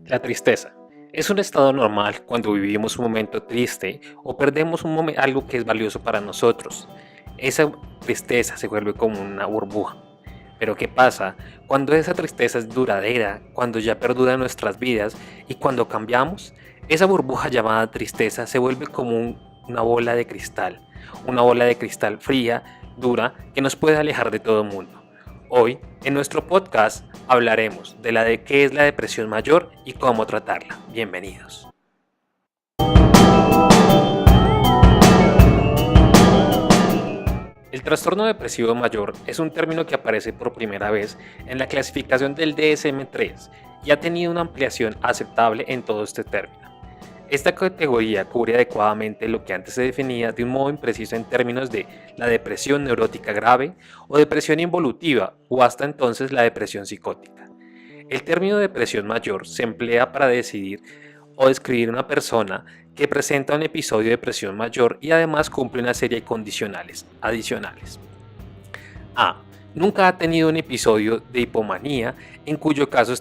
La tristeza es un estado normal cuando vivimos un momento triste o perdemos algo que es valioso para nosotros. Esa tristeza se vuelve como una burbuja. Pero ¿qué pasa cuando esa tristeza es duradera, cuando ya perdura en nuestras vidas y cuando cambiamos? Esa burbuja llamada tristeza se vuelve como una bola de cristal fría, dura, que nos puede alejar de todo el mundo. Hoy, en nuestro podcast, hablaremos de qué es la depresión mayor y cómo tratarla. Bienvenidos. El trastorno depresivo mayor es un término que aparece por primera vez en la clasificación del DSM-3 y ha tenido una ampliación aceptable en todo este término. Esta categoría cubre adecuadamente lo que antes se definía de un modo impreciso en términos de la depresión neurótica grave o depresión involutiva o hasta entonces la depresión psicótica. El término depresión mayor se emplea para decidir o describir una persona que presenta un episodio de depresión mayor y además cumple una serie de condicionales adicionales. A. Nunca ha tenido un episodio de hipomanía, en cuyo caso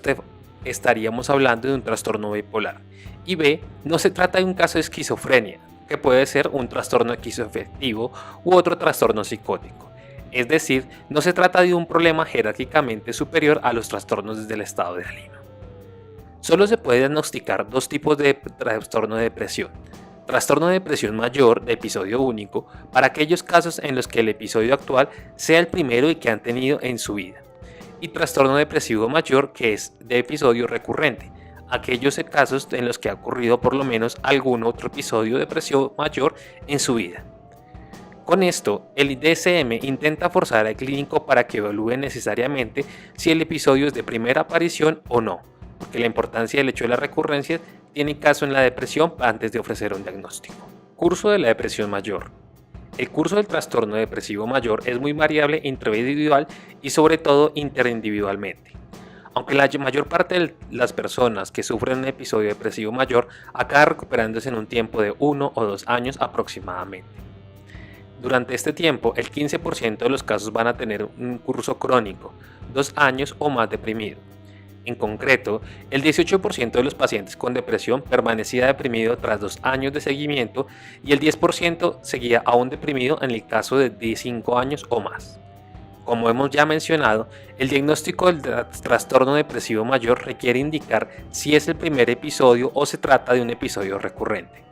estaríamos hablando de un trastorno bipolar. Y B. No se trata de un caso de esquizofrenia, que puede ser un trastorno esquizoafectivo u otro trastorno psicótico. Es decir, no se trata de un problema jerárquicamente superior a los trastornos desde el estado de ánimo. Solo se puede diagnosticar dos tipos de trastorno de depresión. Trastorno de depresión mayor de episodio único, para aquellos casos en los que el episodio actual sea el primero y que han tenido en su vida. Y trastorno depresivo mayor, que es de episodio recurrente, aquellos casos en los que ha ocurrido por lo menos algún otro episodio de depresión mayor en su vida. Con esto, el DSM intenta forzar al clínico para que evalúe necesariamente si el episodio es de primera aparición o no, porque la importancia del hecho de la recurrencia tiene caso en la depresión antes de ofrecer un diagnóstico. Curso de la depresión mayor. El curso del trastorno depresivo mayor es muy variable intraindividual y sobre todo interindividualmente. Aunque la mayor parte de las personas que sufren un episodio depresivo mayor acaba recuperándose en un tiempo de 1 o 2 años aproximadamente. Durante este tiempo, el 15% de los casos van a tener un curso crónico, 2 años o más deprimido. En concreto, el 18% de los pacientes con depresión permanecía deprimido tras 2 años de seguimiento y el 10% seguía aún deprimido en el caso de 5 años o más. Como hemos ya mencionado, el diagnóstico del trastorno depresivo mayor requiere indicar si es el primer episodio o se trata de un episodio recurrente.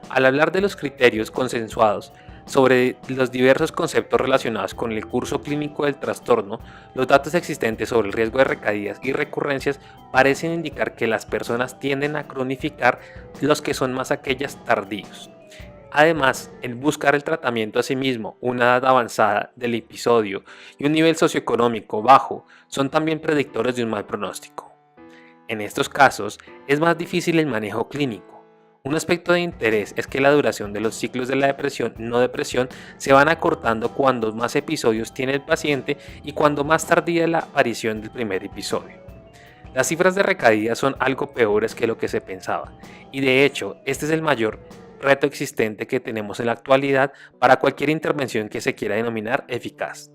Al hablar de los criterios consensuados sobre los diversos conceptos relacionados con el curso clínico del trastorno, los datos existentes sobre el riesgo de recaídas y recurrencias parecen indicar que las personas tienden a cronificar los que son más aquellas tardíos. Además, el buscar el tratamiento a sí mismo, una edad avanzada del episodio y un nivel socioeconómico bajo son también predictores de un mal pronóstico. En estos casos, es más difícil el manejo clínico. Un aspecto de interés es que la duración de los ciclos de la depresión no depresión se van acortando cuando más episodios tiene el paciente y cuando más tardía es la aparición del primer episodio. Las cifras de recaída son algo peores que lo que se pensaba, y de hecho, este es el mayor reto existente que tenemos en la actualidad para cualquier intervención que se quiera denominar eficaz.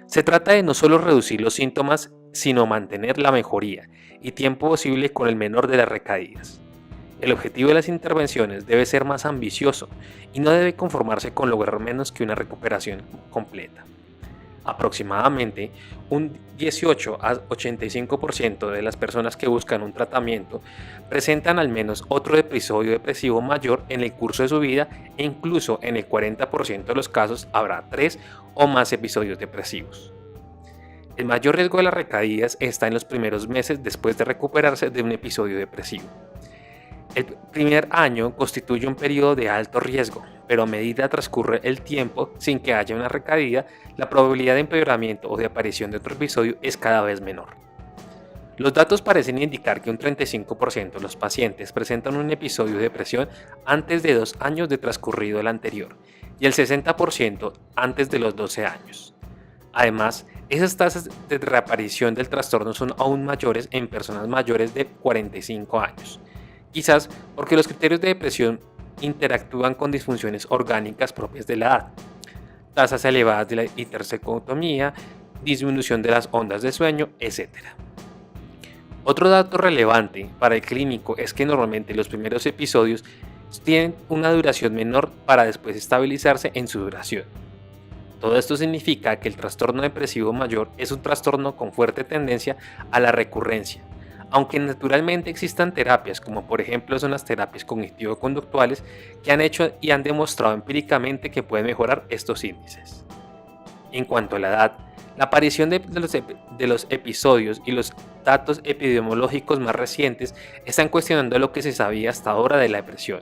Se trata de no solo reducir los síntomas, sino mantener la mejoría y tiempo posible con el menor de las recaídas. El objetivo de las intervenciones debe ser más ambicioso y no debe conformarse con lograr menos que una recuperación completa. Aproximadamente un 18 a 85% de las personas que buscan un tratamiento presentan al menos otro episodio depresivo mayor en el curso de su vida e incluso en el 40% de los casos habrá 3 o más episodios depresivos. El mayor riesgo de las recaídas está en los primeros meses después de recuperarse de un episodio depresivo. El primer año constituye un periodo de alto riesgo, pero a medida transcurre el tiempo sin que haya una recaída, la probabilidad de empeoramiento o de aparición de otro episodio es cada vez menor. Los datos parecen indicar que un 35% de los pacientes presentan un episodio de depresión antes de 2 años de transcurrido el anterior y el 60% antes de los 12 años. Además, esas tasas de reaparición del trastorno son aún mayores en personas mayores de 45 años. Quizás porque los criterios de depresión interactúan con disfunciones orgánicas propias de la edad, tasas elevadas de la hipersecotomía, disminución de las ondas de sueño, etc. Otro dato relevante para el clínico es que normalmente los primeros episodios tienen una duración menor para después estabilizarse en su duración. Todo esto significa que el trastorno depresivo mayor es un trastorno con fuerte tendencia a la recurrencia, aunque naturalmente existan terapias como por ejemplo son las terapias cognitivo-conductuales que han hecho y han demostrado empíricamente que pueden mejorar estos índices. En cuanto a la edad, la aparición de los episodios y los datos epidemiológicos más recientes están cuestionando lo que se sabía hasta ahora de la depresión.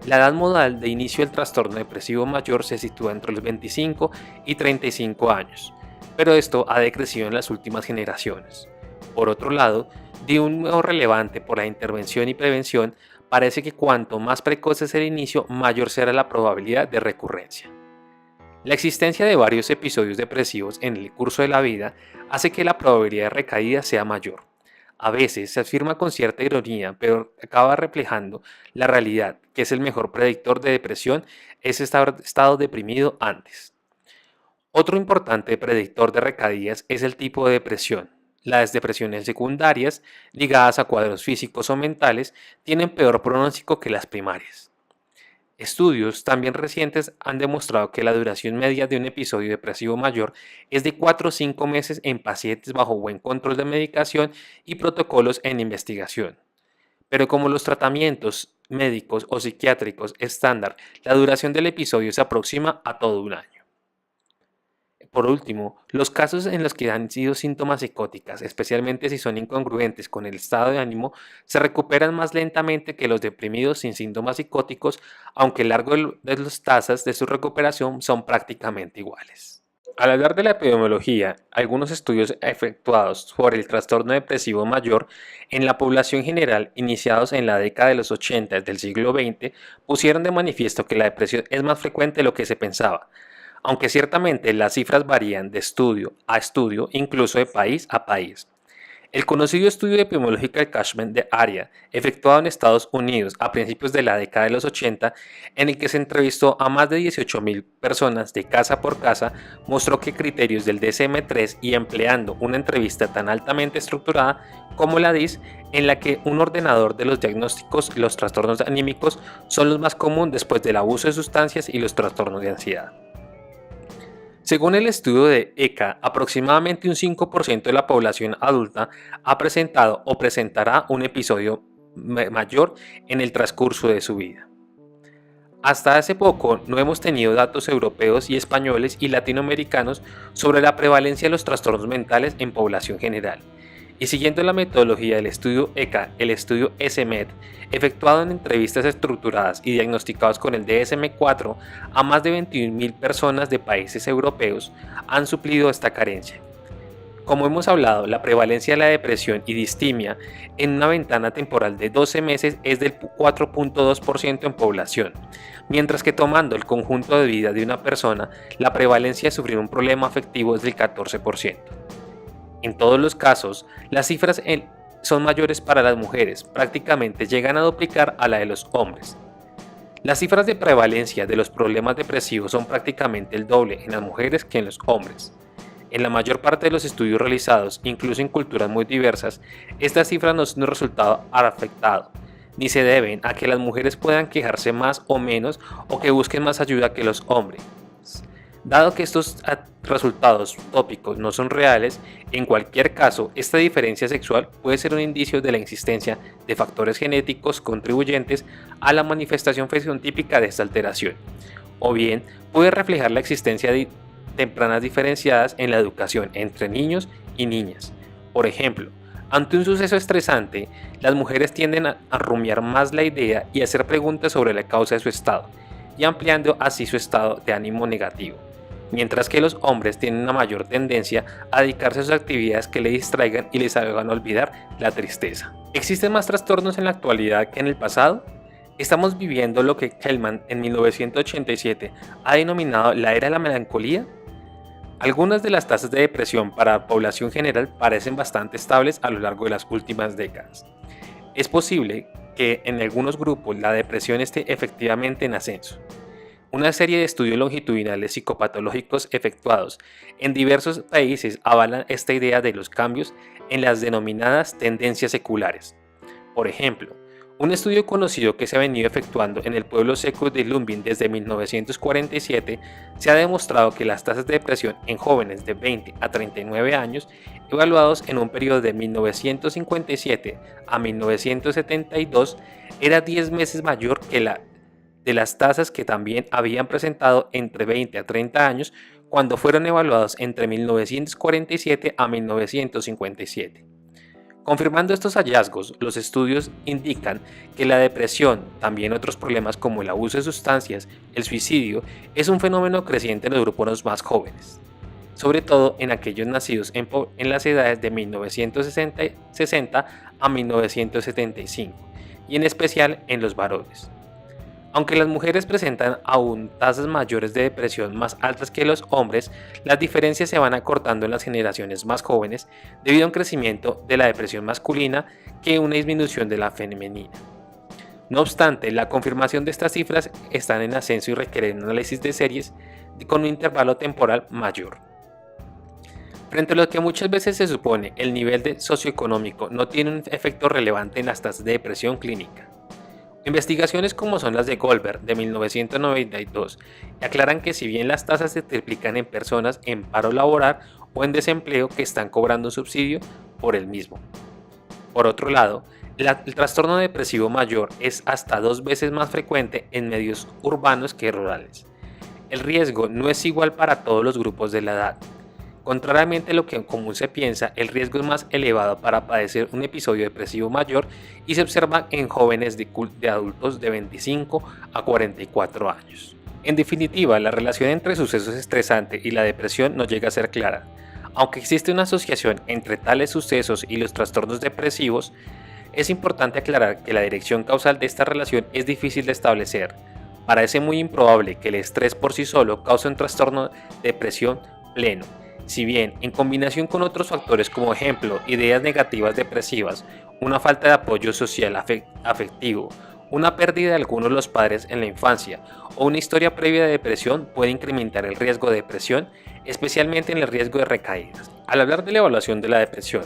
La edad modal de inicio del trastorno depresivo mayor se sitúa entre los 25 y 35 años, pero esto ha decrecido en las últimas generaciones. Por otro lado, de un modo relevante por la intervención y prevención, parece que cuanto más precoz es el inicio, mayor será la probabilidad de recurrencia. La existencia de varios episodios depresivos en el curso de la vida hace que la probabilidad de recaída sea mayor. A veces se afirma con cierta ironía, pero acaba reflejando la realidad, que es el mejor predictor de depresión, es estar estado deprimido antes. Otro importante predictor de recaídas es el tipo de depresión. Las depresiones secundarias, ligadas a cuadros físicos o mentales, tienen peor pronóstico que las primarias. Estudios también recientes han demostrado que la duración media de un episodio depresivo mayor es de 4 o 5 meses en pacientes bajo buen control de medicación y protocolos en investigación. Pero como los tratamientos médicos o psiquiátricos estándar, la duración del episodio se aproxima a todo un año. Por último, los casos en los que han sido síntomas psicóticas, especialmente si son incongruentes con el estado de ánimo, se recuperan más lentamente que los deprimidos sin síntomas psicóticos, aunque el largo de las tasas de su recuperación son prácticamente iguales. Al hablar de la epidemiología, algunos estudios efectuados sobre el trastorno depresivo mayor en la población general iniciados en la década de los 80 del siglo XX pusieron de manifiesto que la depresión es más frecuente de lo que se pensaba, aunque ciertamente las cifras varían de estudio a estudio, incluso de país a país. El conocido estudio epidemiológico de Cushman de Area, efectuado en Estados Unidos a principios de la década de los 80, en el que se entrevistó a más de 18.000 personas de casa por casa, mostró que criterios del DSM-3 y empleando una entrevista tan altamente estructurada como la DIS, en la que un ordenador de los diagnósticos y los trastornos anímicos son los más comunes después del abuso de sustancias y los trastornos de ansiedad. Según el estudio de ECA, aproximadamente un 5% de la población adulta ha presentado o presentará un episodio mayor en el transcurso de su vida. Hasta hace poco no hemos tenido datos europeos y españoles y latinoamericanos sobre la prevalencia de los trastornos mentales en población general. Y siguiendo la metodología del estudio ECA, el estudio SMED, efectuado en entrevistas estructuradas y diagnosticados con el DSM-4 a más de 21.000 personas de países europeos, han suplido esta carencia. Como hemos hablado, la prevalencia de la depresión y distimia en una ventana temporal de 12 meses es del 4.2% en población, mientras que tomando el conjunto de vida de una persona, la prevalencia de sufrir un problema afectivo es del 14%. En todos los casos, las cifras son mayores para las mujeres, prácticamente llegan a duplicar a la de los hombres. Las cifras de prevalencia de los problemas depresivos son prácticamente el doble en las mujeres que en los hombres. En la mayor parte de los estudios realizados, incluso en culturas muy diversas, estas cifras no son un resultado afectado, ni se deben a que las mujeres puedan quejarse más o menos o que busquen más ayuda que los hombres. Dado que estos resultados tópicos no son reales, en cualquier caso, esta diferencia sexual puede ser un indicio de la existencia de factores genéticos contribuyentes a la manifestación fenotípica de esta alteración, o bien puede reflejar la existencia de tempranas diferenciadas en la educación entre niños y niñas. Por ejemplo, ante un suceso estresante, las mujeres tienden a rumiar más la idea y hacer preguntas sobre la causa de su estado, y ampliando así su estado de ánimo negativo, mientras que los hombres tienen una mayor tendencia a dedicarse a sus actividades que les distraigan y les hagan olvidar la tristeza. ¿Existen más trastornos en la actualidad que en el pasado? ¿Estamos viviendo lo que Hellman en 1987 ha denominado la era de la melancolía? Algunas de las tasas de depresión para la población general parecen bastante estables a lo largo de las últimas décadas. Es posible que en algunos grupos la depresión esté efectivamente en ascenso. Una serie de estudios longitudinales psicopatológicos efectuados en diversos países avalan esta idea de los cambios en las denominadas tendencias seculares. Por ejemplo, un estudio conocido que se ha venido efectuando en el pueblo seco de Lumbin desde 1947 se ha demostrado que las tasas de depresión en jóvenes de 20 a 39 años, evaluados en un periodo de 1957 a 1972, era 10 veces mayor que la de las tasas que también habían presentado entre 20 a 30 años cuando fueron evaluados entre 1947 a 1957. Confirmando estos hallazgos, los estudios indican que la depresión, también otros problemas como el abuso de sustancias, el suicidio, es un fenómeno creciente en los grupos más jóvenes, sobre todo en aquellos nacidos en las edades de 1960 a 1975, y en especial en los varones. Aunque las mujeres presentan aún tasas mayores de depresión más altas que los hombres, las diferencias se van acortando en las generaciones más jóvenes debido a un crecimiento de la depresión masculina que una disminución de la femenina. No obstante, la confirmación de estas cifras están en ascenso y requieren un análisis de series con un intervalo temporal mayor. Frente a lo que muchas veces se supone el nivel socioeconómico no tiene un efecto relevante en las tasas de depresión clínica. Investigaciones como son las de Goldberg de 1992 aclaran que si bien las tasas se triplican en personas en paro laboral o en desempleo que están cobrando un subsidio por el mismo. Por otro lado, el trastorno depresivo mayor es hasta 2 veces más frecuente en medios urbanos que rurales. El riesgo no es igual para todos los grupos de la edad. Contrariamente a lo que en común se piensa, el riesgo es más elevado para padecer un episodio depresivo mayor y se observa en jóvenes de adultos de 25 a 44 años. En definitiva, la relación entre sucesos estresantes y la depresión no llega a ser clara. Aunque existe una asociación entre tales sucesos y los trastornos depresivos, es importante aclarar que la dirección causal de esta relación es difícil de establecer. Parece muy improbable que el estrés por sí solo cause un trastorno de depresión pleno. Si bien, en combinación con otros factores como ejemplo, ideas negativas depresivas, una falta de apoyo social afectivo, una pérdida de algunos de los padres en la infancia o una historia previa de depresión puede incrementar el riesgo de depresión, especialmente en el riesgo de recaídas. Al hablar de la evaluación de la depresión,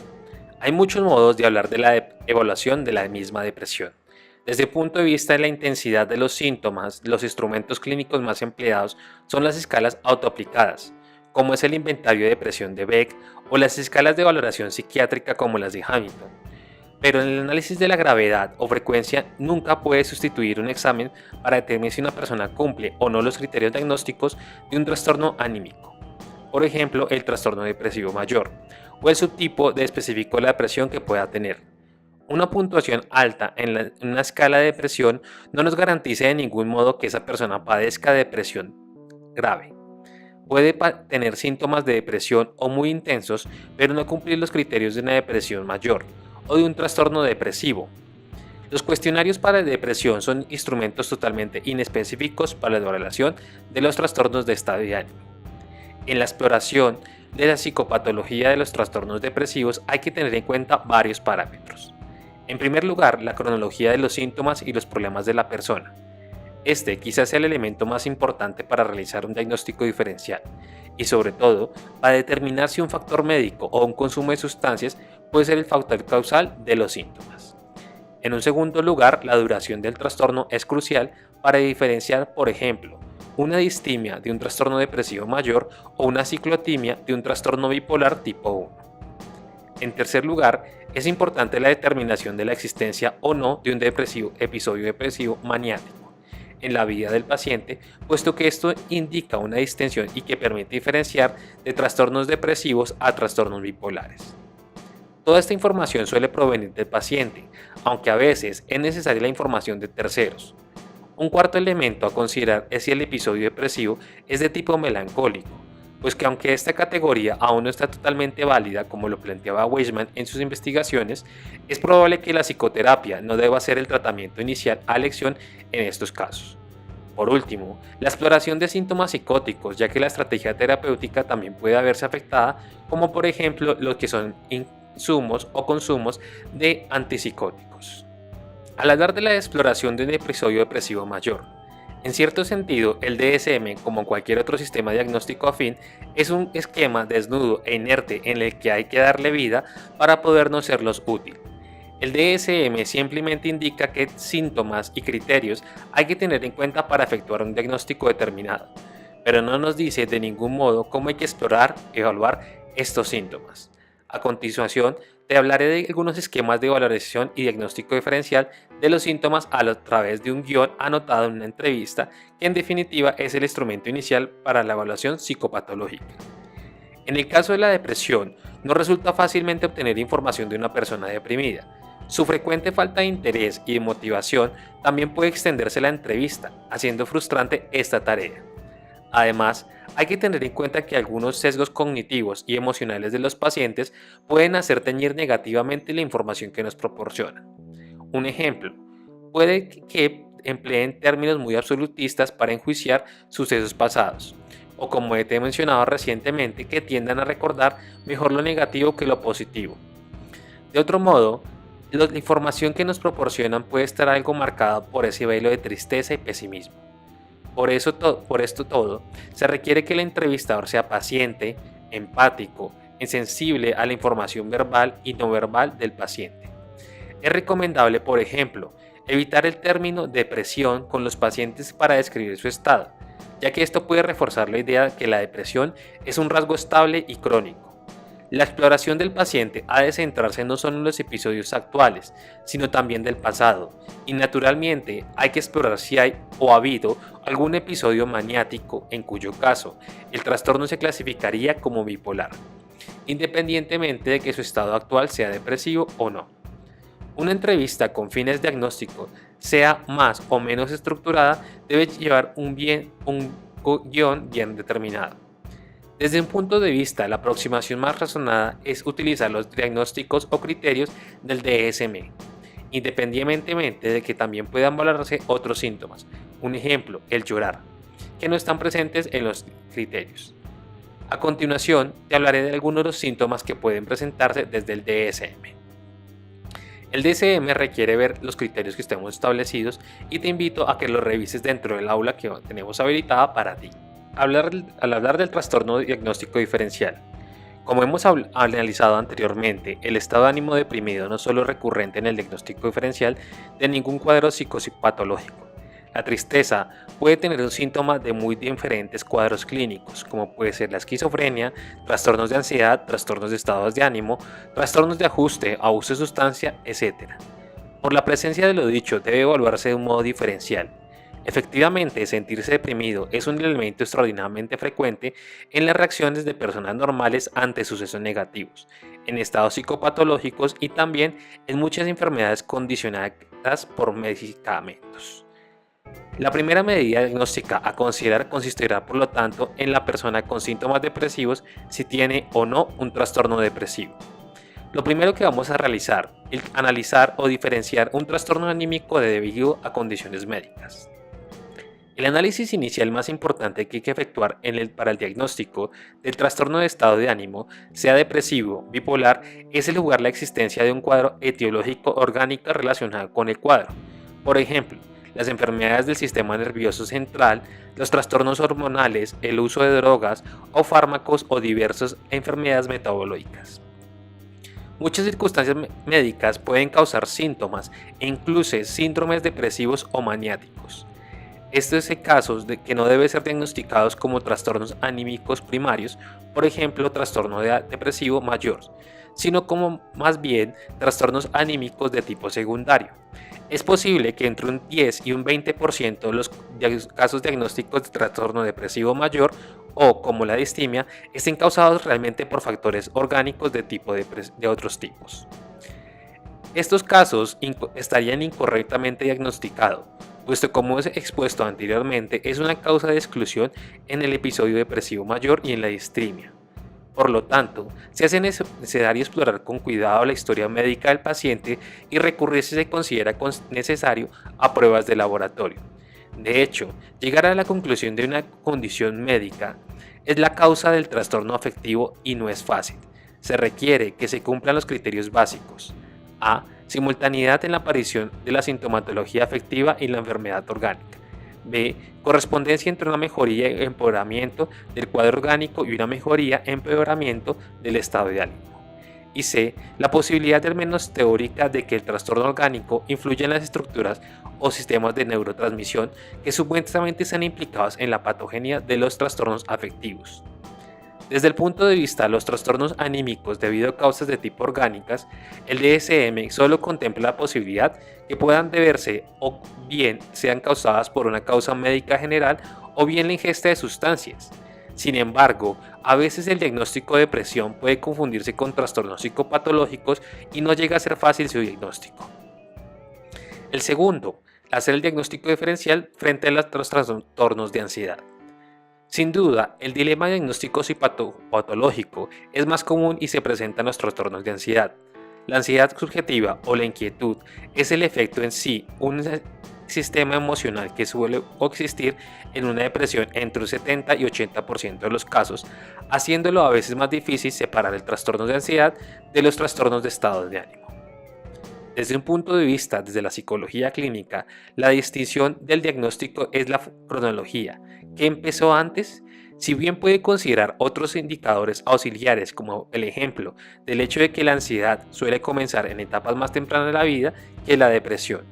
hay muchos modos de hablar de la evaluación de la misma depresión. Desde el punto de vista de la intensidad de los síntomas, los instrumentos clínicos más empleados son las escalas autoaplicadas, como es el inventario de depresión de Beck o las escalas de valoración psiquiátrica como las de Hamilton. Pero en el análisis de la gravedad o frecuencia nunca puede sustituir un examen para determinar si una persona cumple o no los criterios diagnósticos de un trastorno anímico. Por ejemplo, el trastorno depresivo mayor o el subtipo de específico de la depresión que pueda tener. Una puntuación alta en una escala de depresión no nos garantiza de ningún modo que esa persona padezca de depresión grave. Puede tener síntomas de depresión o muy intensos, pero no cumplir los criterios de una depresión mayor o de un trastorno depresivo. Los cuestionarios para depresión son instrumentos totalmente inespecíficos para la evaluación de los trastornos de estado de ánimo. En la exploración de la psicopatología de los trastornos depresivos hay que tener en cuenta varios parámetros. En primer lugar, la cronología de los síntomas y los problemas de la persona. Este quizás sea el elemento más importante para realizar un diagnóstico diferencial y sobre todo para determinar si un factor médico o un consumo de sustancias puede ser el factor causal de los síntomas. En un segundo lugar, la duración del trastorno es crucial para diferenciar, por ejemplo, una distimia de un trastorno depresivo mayor o una ciclotimia de un trastorno bipolar tipo 1. En tercer lugar, es importante la determinación de la existencia o no de un episodio depresivo maniático en la vida del paciente, puesto que esto indica una distinción y que permite diferenciar de trastornos depresivos a trastornos bipolares. Toda esta información suele provenir del paciente, aunque a veces es necesaria la información de terceros. Un cuarto elemento a considerar es si el episodio depresivo es de tipo melancólico, pues que aunque esta categoría aún no está totalmente válida como lo planteaba Weisman en sus investigaciones, es probable que la psicoterapia no deba ser el tratamiento inicial a elección en estos casos. Por último, la exploración de síntomas psicóticos, ya que la estrategia terapéutica también puede verse afectada, como por ejemplo los que son insumos o consumos de antipsicóticos. Al hablar de la exploración de un episodio depresivo mayor, En cierto sentido, el DSM, como cualquier otro sistema diagnóstico afín, es un esquema desnudo e inerte en el que hay que darle vida para podernos serlos útil. El DSM simplemente indica qué síntomas y criterios hay que tener en cuenta para efectuar un diagnóstico determinado, pero no nos dice de ningún modo cómo hay que explorar, evaluar estos síntomas. A continuación, te hablaré de algunos esquemas de valoración y diagnóstico diferencial de los síntomas a través de un guión anotado en una entrevista, que en definitiva es el instrumento inicial para la evaluación psicopatológica. En el caso de la depresión, no resulta fácilmente obtener información de una persona deprimida. Su frecuente falta de interés y de motivación también puede extenderse a la entrevista, haciendo frustrante esta tarea. Además, hay que tener en cuenta que algunos sesgos cognitivos y emocionales de los pacientes pueden hacer teñir negativamente la información que nos proporcionan. Un ejemplo, puede que empleen términos muy absolutistas para enjuiciar sucesos pasados, o como te he mencionado recientemente, que tiendan a recordar mejor lo negativo que lo positivo. De otro modo, la información que nos proporcionan puede estar algo marcada por ese velo de tristeza y pesimismo. Por esto todo, se requiere que el entrevistador sea paciente, empático y sensible a la información verbal y no verbal del paciente. Es recomendable, por ejemplo, evitar el término depresión con los pacientes para describir su estado, ya que esto puede reforzar la idea de que la depresión es un rasgo estable y crónico. La exploración del paciente ha de centrarse no solo en los episodios actuales, sino también del pasado, y naturalmente hay que explorar si hay o ha habido algún episodio maniático, en cuyo caso el trastorno se clasificaría como bipolar, independientemente de que su estado actual sea depresivo o no. Una entrevista con fines diagnósticos, sea más o menos estructurada, debe llevar un guión bien determinado. Desde un punto de vista, la aproximación más razonada es utilizar los diagnósticos o criterios del DSM, independientemente de que también puedan valorarse otros síntomas. Un ejemplo, el llorar, que no están presentes en los criterios. A continuación, te hablaré de algunos de los síntomas que pueden presentarse desde el DSM. El DSM requiere ver los criterios que estemos establecidos y te invito a que los revises dentro del aula que tenemos habilitada para ti. Al hablar del trastorno diagnóstico diferencial, como hemos analizado anteriormente, el estado de ánimo deprimido no solo es recurrente en el diagnóstico diferencial de ningún cuadro psicopatológico. La tristeza puede tener un síntoma de muy diferentes cuadros clínicos, como puede ser la esquizofrenia, trastornos de ansiedad, trastornos de estados de ánimo, trastornos de ajuste, abuso de sustancia, etc. Por la presencia de lo dicho, debe evaluarse de un modo diferencial. Efectivamente, sentirse deprimido es un elemento extraordinariamente frecuente en las reacciones de personas normales ante sucesos negativos, en estados psicopatológicos y también en muchas enfermedades condicionadas por medicamentos. La primera medida diagnóstica a considerar consistirá, por lo tanto, en la persona con síntomas depresivos si tiene o no un trastorno depresivo. Lo primero que vamos a realizar es analizar o diferenciar un trastorno anímico debido a condiciones médicas. El análisis inicial más importante que hay que efectuar para el diagnóstico del trastorno de estado de ánimo, sea depresivo, bipolar, es el jugar la existencia de un cuadro etiológico orgánico relacionado con el cuadro. Por ejemplo, las enfermedades del sistema nervioso central, los trastornos hormonales, el uso de drogas o fármacos o diversas enfermedades metabólicas. Muchas circunstancias médicas pueden causar síntomas e incluso síndromes depresivos o maniáticos. Estos casos que no deben ser diagnosticados como trastornos anímicos primarios, por ejemplo, trastorno depresivo mayor, sino como más bien trastornos anímicos de tipo secundario. Es posible que entre un 10 y un 20% de los casos diagnósticos de trastorno depresivo mayor o como la distimia estén causados realmente por factores orgánicos de otros tipos. Estos casos estarían incorrectamente diagnosticados, puesto como es expuesto anteriormente es una causa de exclusión en el episodio depresivo mayor y en la distimia. Por lo tanto, se hace necesario explorar con cuidado la historia médica del paciente y recurrir si se considera necesario a pruebas de laboratorio. De hecho, llegar a la conclusión de una condición médica es la causa del trastorno afectivo y no es fácil. Se requiere que se cumplan los criterios básicos. A. Simultaneidad en la aparición de la sintomatología afectiva y la enfermedad orgánica. B. Correspondencia entre una mejoría y empeoramiento del cuadro orgánico y una mejoría y empeoramiento del estado de ánimo. Y C. La posibilidad al menos teórica de que el trastorno orgánico influya en las estructuras o sistemas de neurotransmisión que supuestamente están implicados en la patogenia de los trastornos afectivos. Desde el punto de vista de los trastornos anímicos debido a causas de tipo orgánicas, el DSM solo contempla la posibilidad que puedan deberse o bien sean causadas por una causa médica general o bien la ingesta de sustancias. Sin embargo, a veces el diagnóstico de depresión puede confundirse con trastornos psicopatológicos y no llega a ser fácil su diagnóstico. El segundo, hacer el diagnóstico diferencial frente a los trastornos de ansiedad. Sin duda, el dilema diagnóstico psicopatológico es más común y se presenta en los trastornos de ansiedad. La ansiedad subjetiva o la inquietud es el efecto en sí, un sistema emocional que suele existir en una depresión entre un 70 y 80% de los casos, haciéndolo a veces más difícil separar el trastorno de ansiedad de los trastornos de estado de ánimo. Desde un punto de vista desde la psicología clínica, la distinción del diagnóstico es la cronología. ¿Qué empezó antes? Si bien puede considerar otros indicadores auxiliares como el ejemplo del hecho de que la ansiedad suele comenzar en etapas más tempranas de la vida que la depresión.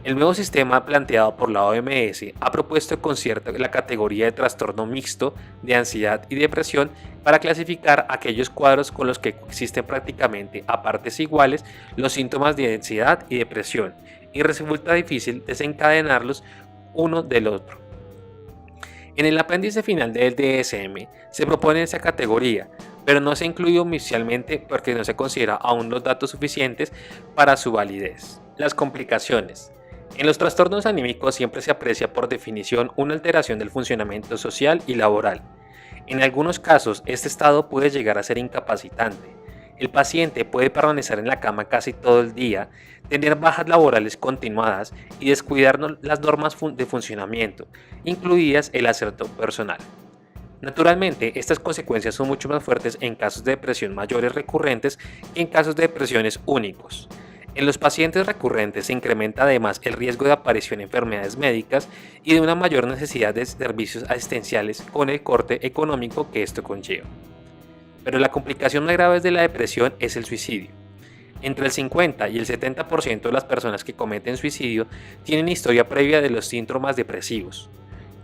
El nuevo sistema planteado por la OMS ha propuesto concierto la categoría de trastorno mixto de ansiedad y depresión para clasificar aquellos cuadros con los que existen prácticamente a partes iguales los síntomas de ansiedad y depresión y resulta difícil desencadenarlos uno del otro. En el apéndice final del DSM se propone esa categoría, pero no se incluye oficialmente porque no se considera aún los datos suficientes para su validez. Las complicaciones. En los trastornos anímicos siempre se aprecia por definición una alteración del funcionamiento social y laboral. En algunos casos, este estado puede llegar a ser incapacitante. El paciente puede permanecer en la cama casi todo el día, tener bajas laborales continuadas y descuidar las normas de funcionamiento, incluidas el aseo personal. Naturalmente, estas consecuencias son mucho más fuertes en casos de depresión mayores recurrentes que en casos de depresiones únicos. En los pacientes recurrentes se incrementa además el riesgo de aparición de enfermedades médicas y de una mayor necesidad de servicios asistenciales con el corte económico que esto conlleva. Pero la complicación más grave de la depresión es el suicidio. Entre el 50 y el 70% de las personas que cometen suicidio tienen historia previa de los síntomas depresivos.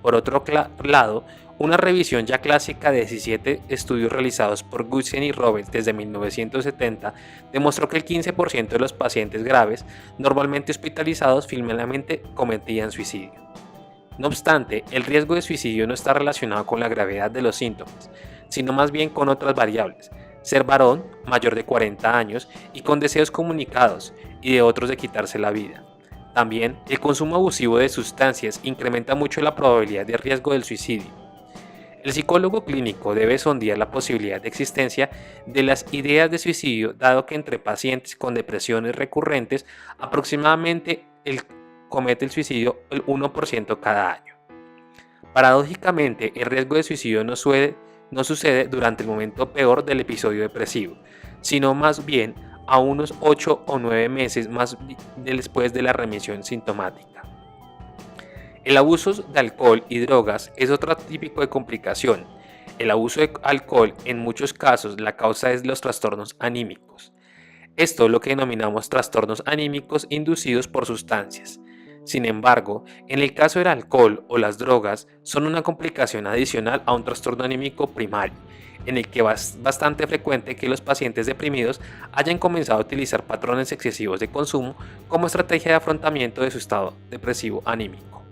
Por otro lado, una revisión ya clásica de 17 estudios realizados por Gutzen y Roberts desde 1970 demostró que el 15% de los pacientes graves, normalmente hospitalizados, finalmente cometían suicidio. No obstante, el riesgo de suicidio no está relacionado con la gravedad de los síntomas, sino más bien con otras variables: ser varón, mayor de 40 años y con deseos comunicados, y de otros de quitarse la vida. También, el consumo abusivo de sustancias incrementa mucho la probabilidad de riesgo del suicidio. El psicólogo clínico debe sondear la posibilidad de existencia de las ideas de suicidio, dado que entre pacientes con depresiones recurrentes aproximadamente comete el suicidio el 1% cada año. Paradójicamente, el riesgo de suicidio no sucede durante el momento peor del episodio depresivo, sino más bien a unos 8 o 9 meses más después de la remisión sintomática. El abuso de alcohol y drogas es otro típico de complicación. El abuso de alcohol en muchos casos la causa es los trastornos anímicos. Esto es lo que denominamos trastornos anímicos inducidos por sustancias. Sin embargo, en el caso del alcohol o las drogas son una complicación adicional a un trastorno anímico primario, en el que es bastante frecuente que los pacientes deprimidos hayan comenzado a utilizar patrones excesivos de consumo como estrategia de afrontamiento de su estado depresivo anímico.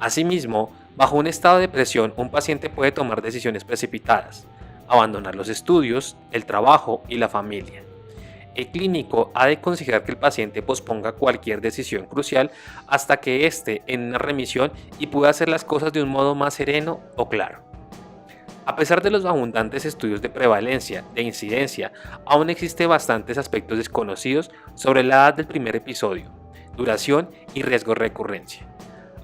Asimismo, bajo un estado de depresión, un paciente puede tomar decisiones precipitadas, abandonar los estudios, el trabajo y la familia. El clínico ha de aconsejar que el paciente posponga cualquier decisión crucial hasta que esté en una remisión y pueda hacer las cosas de un modo más sereno o claro. A pesar de los abundantes estudios de prevalencia, de incidencia, aún existen bastantes aspectos desconocidos sobre la edad del primer episodio, duración y riesgo de recurrencia.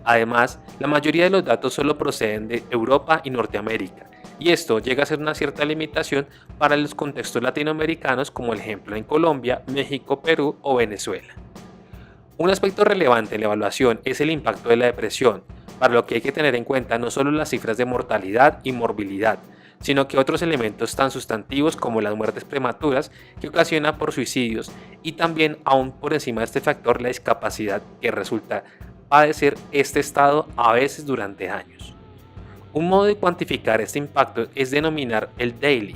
Además, la mayoría de los datos solo proceden de Europa y Norteamérica, y esto llega a ser una cierta limitación para los contextos latinoamericanos como el ejemplo en Colombia, México, Perú o Venezuela. Un aspecto relevante en la evaluación es el impacto de la depresión, para lo que hay que tener en cuenta no solo las cifras de mortalidad y morbilidad, sino que otros elementos tan sustantivos como las muertes prematuras que ocasiona por suicidios y también aún por encima de este factor la discapacidad que resulta padecer este estado a veces durante años. Un modo de cuantificar este impacto es denominar el DALY,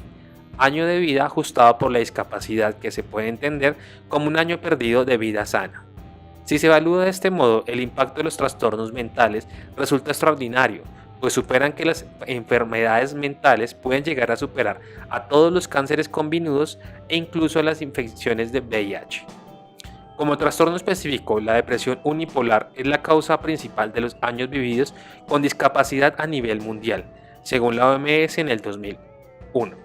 año de vida ajustado por la discapacidad, que se puede entender como un año perdido de vida sana. Si se evalúa de este modo, el impacto de los trastornos mentales resulta extraordinario, pues superan que las enfermedades mentales pueden llegar a superar a todos los cánceres combinados e incluso a las infecciones de VIH. Como trastorno específico, la depresión unipolar es la causa principal de los años vividos con discapacidad a nivel mundial, según la OMS en el 2001.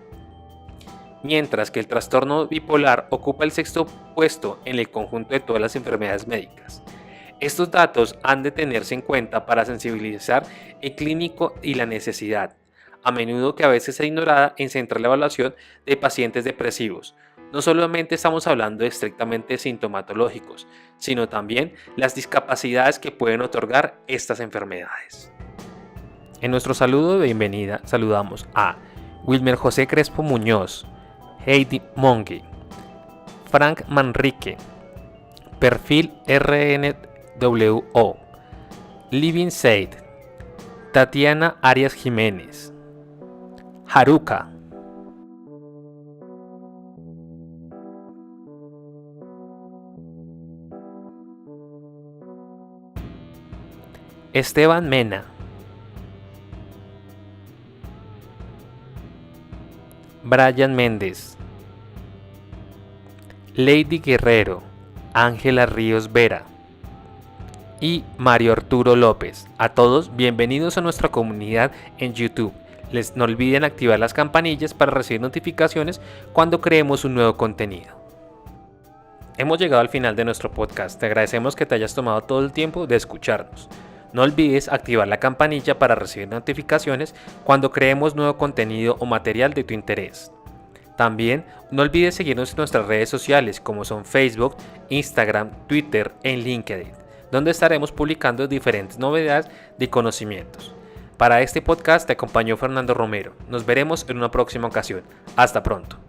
Mientras que el trastorno bipolar ocupa el sexto puesto en el conjunto de todas las enfermedades médicas. Estos datos han de tenerse en cuenta para sensibilizar el clínico y la necesidad, a menudo que a veces es ignorada en centrar la evaluación de pacientes depresivos. No solamente estamos hablando estrictamente sintomatológicos, sino también las discapacidades que pueden otorgar estas enfermedades. En nuestro saludo de bienvenida saludamos a Wilmer José Crespo Muñoz, Heidi Monge, Frank Manrique, Perfil RNWO, Living Said, Tatiana Arias Jiménez, Haruka, Esteban Mena, Brian Méndez, Lady Guerrero, Ángela Ríos Vera y Mario Arturo López. A todos, bienvenidos a nuestra comunidad en YouTube. No olviden activar las campanillas para recibir notificaciones cuando creemos un nuevo contenido. Hemos llegado al final de nuestro podcast. Te agradecemos que te hayas tomado todo el tiempo de escucharnos. No olvides activar la campanilla para recibir notificaciones cuando creemos nuevo contenido o material de tu interés. También no olvides seguirnos en nuestras redes sociales como son Facebook, Instagram, Twitter y LinkedIn, donde estaremos publicando diferentes novedades de conocimientos. Para este podcast te acompañó Fernando Romero. Nos veremos en una próxima ocasión. Hasta pronto.